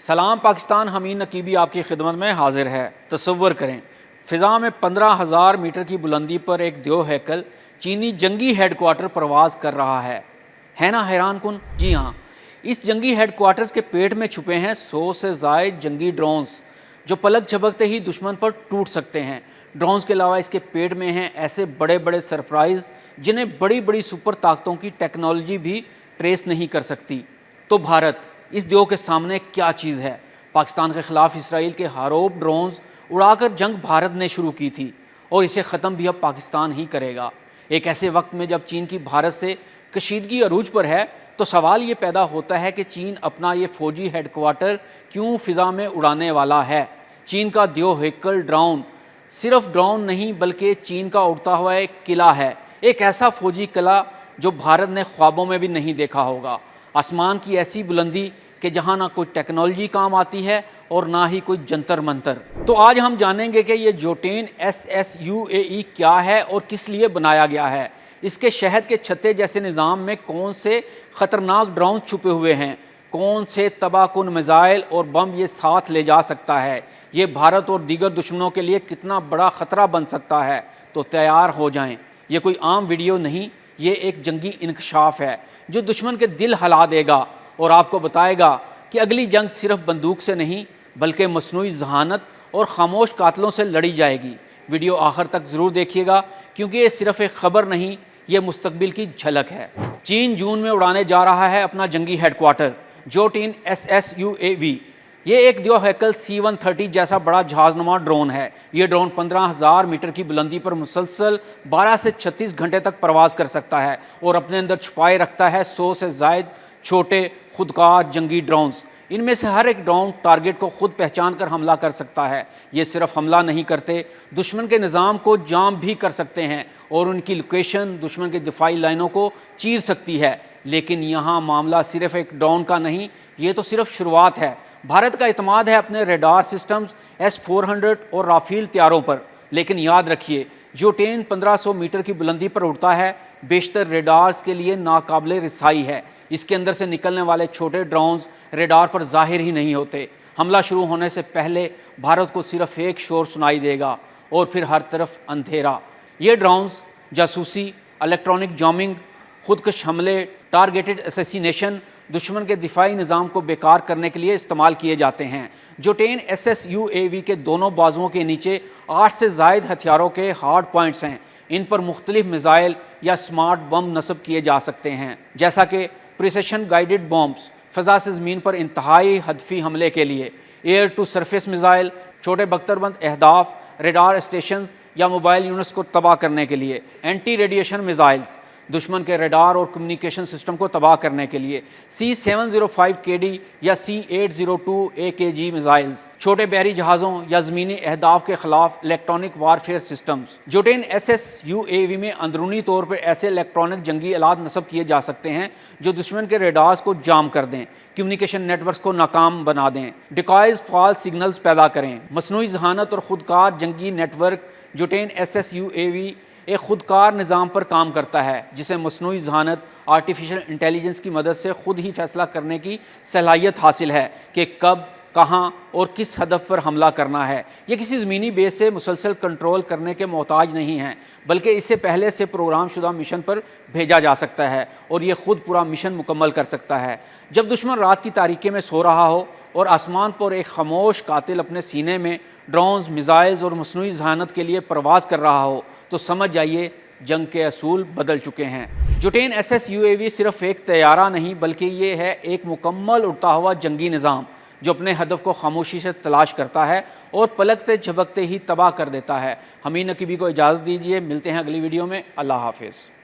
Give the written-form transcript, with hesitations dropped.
سلام پاکستان، حمید نقیبی آپ کی خدمت میں حاضر ہے۔ تصور کریں، فضا میں 15,000 میٹر کی بلندی پر ایک دیو ہیکل چینی جنگی ہیڈ کوارٹر پرواز کر رہا ہے نا حیران کن؟ جی ہاں، اس جنگی ہیڈ کوارٹرز کے پیٹ میں چھپے ہیں 100 سے زائد جنگی ڈرونز جو پلک جھپکتے ہی دشمن پر ٹوٹ سکتے ہیں۔ ڈرونز کے علاوہ اس کے پیٹ میں ہیں ایسے بڑے بڑے سرپرائز جنہیں بڑی بڑی سپر طاقتوں کی ٹیکنالوجی بھی ٹریس نہیں کر سکتی۔ تو بھارت اس دیو کے سامنے کیا چیز ہے؟ پاکستان کے خلاف اسرائیل کے ہاروپ ڈرونز اڑا کر جنگ بھارت نے شروع کی تھی اور اسے ختم بھی اب پاکستان ہی کرے گا۔ ایک ایسے وقت میں جب چین کی بھارت سے کشیدگی عروج پر ہے تو سوال یہ پیدا ہوتا ہے کہ چین اپنا یہ فوجی ہیڈ کوارٹر کیوں فضا میں اڑانے والا ہے؟ چین کا دیو ہیکل ڈرون صرف ڈرون نہیں بلکہ چین کا اڑتا ہوا ایک قلعہ ہے، ایک ایسا فوجی قلعہ جو بھارت نے خوابوں میں بھی نہیں دیکھا ہوگا۔ آسمان کی ایسی بلندی کہ جہاں نہ کوئی ٹیکنالوجی کام آتی ہے اور نہ ہی کوئی جنتر منتر۔ تو آج ہم جانیں گے کہ یہ جوٹین SSUAE کیا ہے اور کس لیے بنایا گیا ہے، اس کے شہد کے چھتے جیسے نظام میں کون سے خطرناک ڈرون چھپے ہوئے ہیں، کون سے تباہ کن میزائل اور بم یہ ساتھ لے جا سکتا ہے، یہ بھارت اور دیگر دشمنوں کے لیے کتنا بڑا خطرہ بن سکتا ہے۔ تو تیار ہو جائیں، یہ کوئی عام ویڈیو نہیں، یہ ایک جنگی انکشاف ہے جو دشمن کے دل ہلا دے گا اور آپ کو بتائے گا کہ اگلی جنگ صرف بندوق سے نہیں بلکہ مصنوعی ذہانت اور خاموش قاتلوں سے لڑی جائے گی۔ ویڈیو آخر تک ضرور دیکھیے گا کیونکہ یہ صرف ایک خبر نہیں، یہ مستقبل کی جھلک ہے۔ چین جون میں اڑانے جا رہا ہے اپنا جنگی ہیڈ کوارٹر جوٹین SSUAV۔ یہ ایک دیو ہیکل C-130 جیسا بڑا جہاز نما ڈرون ہے۔ یہ ڈرون 15,000 میٹر کی بلندی پر مسلسل 12 سے 36 گھنٹے تک پرواز کر سکتا ہے اور اپنے اندر چھپائے رکھتا ہے 100 سے زائد چھوٹے خودکار جنگی ڈرونز۔ ان میں سے ہر ایک ڈرون ٹارگٹ کو خود پہچان کر حملہ کر سکتا ہے۔ یہ صرف حملہ نہیں کرتے، دشمن کے نظام کو جام بھی کر سکتے ہیں اور ان کی لوکیشن دشمن کے دفاعی لائنوں کو چیر سکتی ہے۔ لیکن یہاں معاملہ صرف ایک ڈرون کا نہیں، یہ تو صرف شروعات ہے۔ بھارت کا اعتماد ہے اپنے ریڈار سسٹمز S-400 اور رافیل طیاروں پر، لیکن یاد رکھیے جوٹین 1500 میٹر کی بلندی پر اڑتا ہے، بیشتر ریڈارز کے لیے ناقابل رسائی ہے۔ اس کے اندر سے نکلنے والے چھوٹے ڈرونز ریڈار پر ظاہر ہی نہیں ہوتے۔ حملہ شروع ہونے سے پہلے بھارت کو صرف ایک شور سنائی دے گا اور پھر ہر طرف اندھیرا۔ یہ ڈرونز جاسوسی، الیکٹرانک جامنگ، خودکش حملے، ٹارگیٹڈ اسیسینیشن، دشمن کے دفاعی نظام کو بیکار کرنے کے لیے استعمال کیے جاتے ہیں۔ جوٹین SSUAV کے دونوں بازوؤں کے نیچے 8 سے زائد ہتھیاروں کے ہارڈ پوائنٹس ہیں۔ ان پر مختلف میزائل یا سمارٹ بم نصب کیے جا سکتے ہیں، جیسا کہ پریسیشن گائیڈڈ بمز فضا سے زمین پر انتہائی ہدفی حملے کے لیے، ایئر ٹو سرفیس میزائل چھوٹے بختر بند اہداف، ریڈار اسٹیشنز یا موبائل یونٹس کو تباہ کرنے کے لیے، اینٹی ریڈیشن میزائلز دشمن کے ریڈار اور کمیونیکیشن سسٹم کو تباہ کرنے کے لیے، C-705KD یا C-802AKG میزائلز چھوٹے بحری جہازوں یا زمینی اہداف کے خلاف الیکٹرانک وارفیئر سسٹمز۔ جوٹین SSUAV میں اندرونی طور پر ایسے الیکٹرانک جنگی آلات نصب کیے جا سکتے ہیں جو دشمن کے ریڈارز کو جام کر دیں، کمیونیکیشن نیٹ ورکس کو ناکام بنا دیں، ڈیکائز فالس سگنلز پیدا کریں۔ مصنوعی ذہانت اور خودکار جنگی نیٹ ورک جوٹین SSUAV ایک خودکار نظام پر کام کرتا ہے جسے مصنوعی ذہانت آرٹیفیشل انٹیلیجنس کی مدد سے خود ہی فیصلہ کرنے کی صلاحیت حاصل ہے کہ کب، کہاں اور کس ہدف پر حملہ کرنا ہے۔ یہ کسی زمینی بیس سے مسلسل کنٹرول کرنے کے محتاج نہیں ہیں بلکہ اسے پہلے سے پروگرام شدہ مشن پر بھیجا جا سکتا ہے اور یہ خود پورا مشن مکمل کر سکتا ہے۔ جب دشمن رات کی تاریکی میں سو رہا ہو اور آسمان پر ایک خاموش قاتل اپنے سینے میں ڈرونز، میزائلز اور مصنوعی ذہانت کے لیے پرواز کر رہا ہو تو سمجھ جائیے جنگ کے اصول بدل چکے ہیں۔ جوٹین SSUAV صرف ایک طیارہ نہیں بلکہ یہ ہے ایک مکمل اڑتا ہوا جنگی نظام جو اپنے ہدف کو خاموشی سے تلاش کرتا ہے اور پلکتے جھپکتے ہی تباہ کر دیتا ہے۔ حمید نقیبی کو اجازت دیجیے، ملتے ہیں اگلی ویڈیو میں۔ اللہ حافظ۔